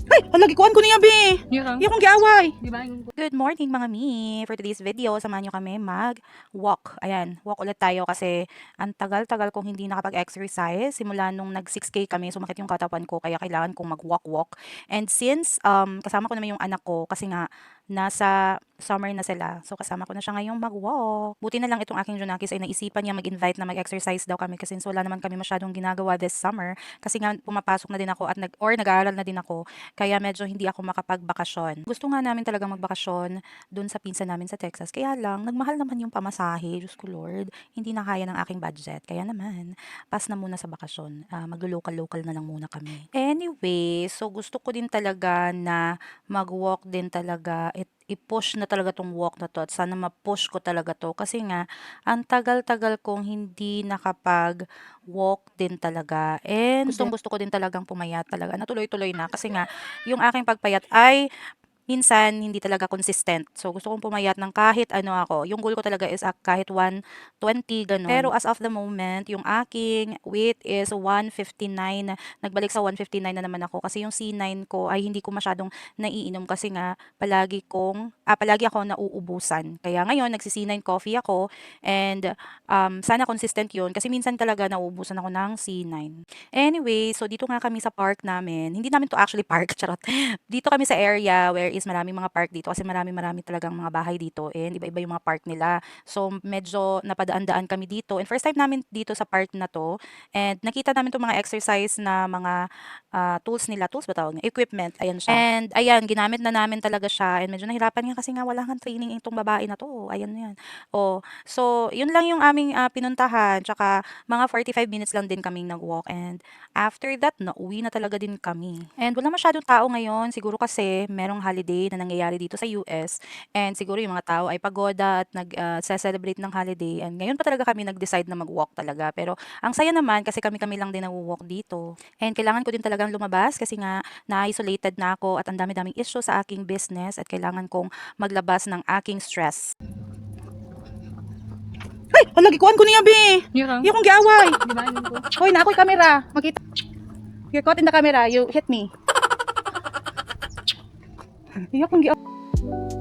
Ay, halagi kuan ko niya, be. Yeah. Iya kong giaway. Di ba? Good morning mga mi. For today's video, samahan nyo kami mag-walk. Ayan, walk ulit tayo kasi ang tagal-tagal kong hindi nakapag-exercise. Simula nung nag 6K kami, sumakit yung katawan ko kaya kailangan kong mag-walk-walk. And since kasama ko naman yung anak ko kasi nga nasa summer na sila. So kasama ko na siya ngayong mag-walk. Buti na lang itong aking Junakis ay naisipan niya mag-invite na mag-exercise daw kami kasi wala naman kami masyadong ginagawa this summer. Kasi nga pumapasok na din ako at nag-aaral na din ako. Kaya medyo hindi ako makapagbakasyon. Gusto nga namin talagang magbakasyon dun sa pinsan namin sa Texas. Kaya lang, nagmahal naman yung pamasahe. Diyos ko Lord, hindi na kaya ng aking budget. Kaya naman, pass na muna sa bakasyon. Maglo-local-local na lang muna kami. Anyway, so gusto ko din talaga na mag-walk din talaga. I-push na talaga tong walk na to at sana ma-push ko talaga to kasi nga ang tagal-tagal kong hindi nakapag-walk din talaga and gustong gusto ko din talagang pumayat talaga natuloy-tuloy na kasi nga yung aking pagpayat ay minsan hindi talaga consistent. So gusto kong pumayat ng kahit ano ako. Yung goal ko talaga is kahit 120 ganun. Pero as of the moment, yung aking weight is 159. Nagbalik sa 159 na naman ako kasi yung C9 ko ay hindi ko masyadong naiinom kasi nga palagi ako nauubusan. Kaya ngayon nagsi-C9 coffee ako and sana consistent yun kasi minsan talaga nauubusan ako ng C9. Anyway, so dito nga kami sa park namin. Hindi namin to actually park, charot. Dito kami sa area where is maraming mga park dito kasi marami talagang mga bahay dito and iba-iba yung mga park nila. So medyo napadaan-daan kami dito and first time namin dito sa park na to and nakita namin itong mga exercise na mga tools nila. Tools ba tawag? Equipment. Ayan siya. And ayan, ginamit na namin talaga siya and medyo nahirapan nga kasi nga wala kang training itong babae na to. Ayan yan. Oh, so yun lang yung aming pinuntahan. Tsaka mga 45 minutes lang din kaming nag-walk and after that, nauwi na talaga din kami. And wala masyadong tao ngayon, siguro kasi merong holiday na nangyayari dito sa US. And siguro yung mga tao ay pagoda at nag-celebrate ng holiday. And ngayon pa talaga kami nag-decide na mag-walk talaga. Pero ang saya naman kasi kami-kami lang din nag-walk dito. And kailangan ko din talagang lumabas kasi nga na-isolated na ako at ang dami-daming issue sa aking business at kailangan kong maglabas ng aking stress. Ay, halagi kuan ko niya, be. Yeah. Iya kong giaway. Di ba? Hoy, na ako'y camera. Makita. You're caught in the camera. You hit me. Iya kong giaway.